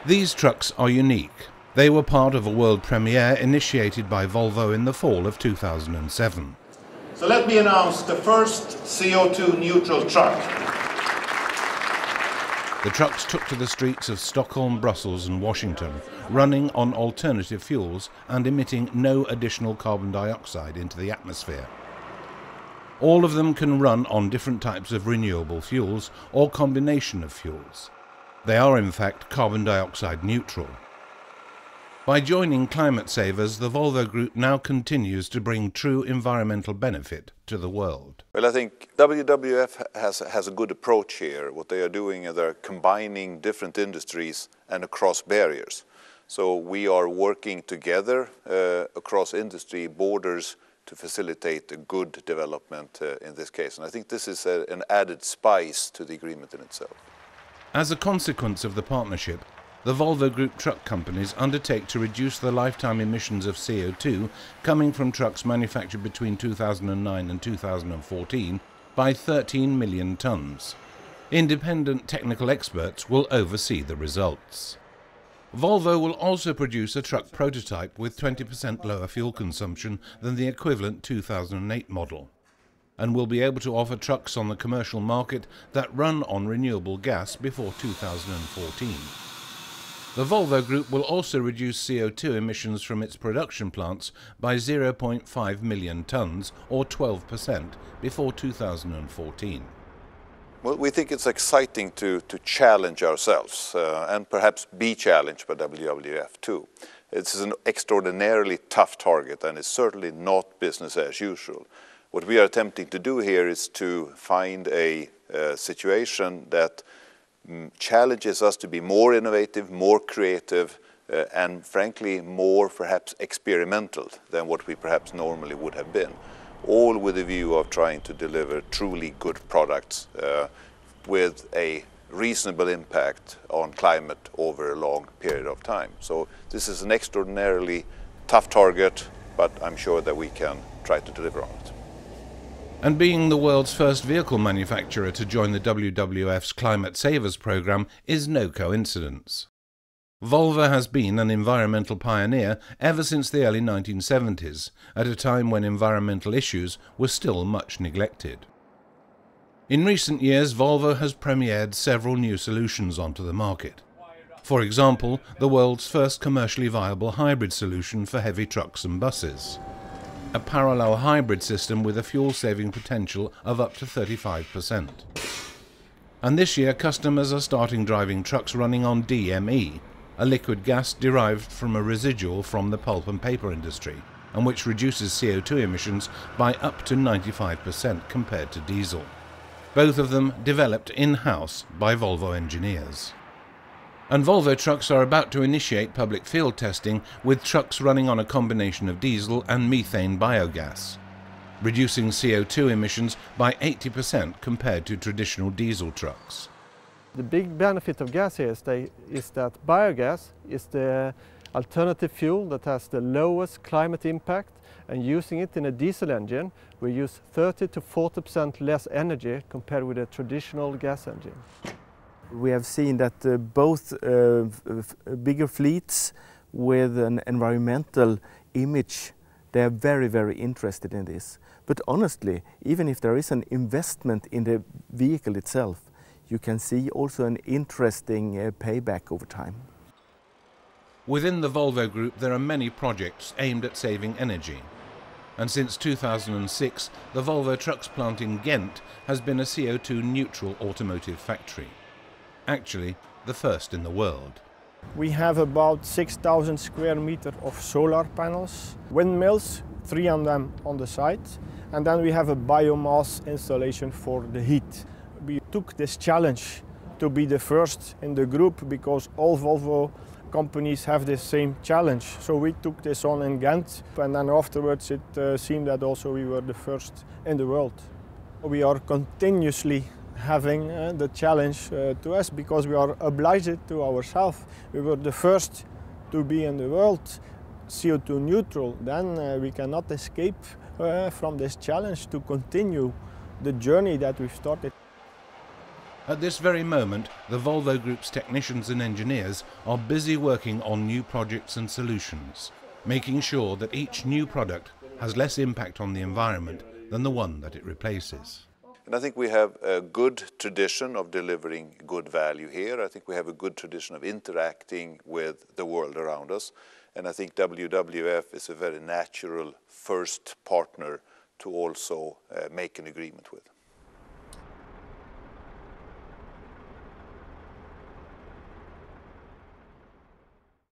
These trucks are unique. They were part of a world premiere initiated by Volvo in the fall of 2007. So let me announce the first CO2 neutral truck. The trucks took to the streets of Stockholm, Brussels and Washington, running on alternative fuels and emitting no additional carbon dioxide into the atmosphere. All of them can run on different types of renewable fuels or combination of fuels. They are in fact carbon dioxide neutral. By joining climate savers, the Volvo Group now continues to bring true environmental benefit to the world. Well, I think WWF has a good approach here. What they are doing is they're combining different industries and across barriers. So we are working together across industry borders to facilitate a good development in this case. And I think this is an added spice to the agreement in itself. As a consequence of the partnership, the Volvo Group truck companies undertake to reduce the lifetime emissions of CO2 coming from trucks manufactured between 2009 and 2014 by 13 million tonnes. Independent technical experts will oversee the results. Volvo will also produce a truck prototype with 20% lower fuel consumption than the equivalent 2008 model, and will be able to offer trucks on the commercial market that run on renewable gas before 2014. The Volvo Group will also reduce CO2 emissions from its production plants by 0.5 million tonnes, or 12%, before 2014. Well, we think it's exciting to challenge ourselves and perhaps be challenged by WWF too. It's an extraordinarily tough target and it's certainly not business as usual. What we are attempting to do here is to find a situation that challenges us to be more innovative, more creative, and frankly more perhaps experimental than what we perhaps normally would have been. All with a view of trying to deliver truly good products with a reasonable impact on climate over a long period of time. So this is an extraordinarily tough target, but I'm sure that we can try to deliver on it. And being the world's first vehicle manufacturer to join the WWF's Climate Savers program is no coincidence. Volvo has been an environmental pioneer ever since the early 1970s, at a time when environmental issues were still much neglected. In recent years, Volvo has premiered several new solutions onto the market. For example, the world's first commercially viable hybrid solution for heavy trucks and buses. A parallel hybrid system with a fuel-saving potential of up to 35%. And this year, customers are starting driving trucks running on DME, a liquid gas derived from a residual from the pulp and paper industry, and which reduces CO2 emissions by up to 95% compared to diesel. Both of them developed in-house by Volvo engineers. And Volvo trucks are about to initiate public field testing with trucks running on a combination of diesel and methane biogas, reducing CO2 emissions by 80% compared to traditional diesel trucks. The big benefit of gas here is that biogas is the alternative fuel that has the lowest climate impact, and using it in a diesel engine we use 30 to 40% less energy compared with a traditional gas engine. We have seen that both bigger fleets with an environmental image, they are very, very interested in this. But honestly, even if there is an investment in the vehicle itself, you can see also an interesting payback over time. Within the Volvo Group there are many projects aimed at saving energy. And since 2006, the Volvo Trucks plant in Ghent has been a CO2 neutral automotive factory. Actually, the first in the world. We have about 6,000 square meters of solar panels, windmills, 3 of them on the site, and then we have a biomass installation for the heat. We took this challenge to be the first in the group because all Volvo companies have the same challenge. So we took this on in Ghent, and then afterwards it seemed that also we were the first in the world. We are continuously having the challenge to us because we are obliged to ourselves. We were the first to be in the world CO2 neutral. Then we cannot escape from this challenge to continue the journey that we've started. At this very moment, the Volvo Group's technicians and engineers are busy working on new projects and solutions, making sure that each new product has less impact on the environment than the one that it replaces. And I think we have a good tradition of delivering good value here. I think we have a good tradition of interacting with the world around us. And I think WWF is a very natural first partner to also make an agreement with.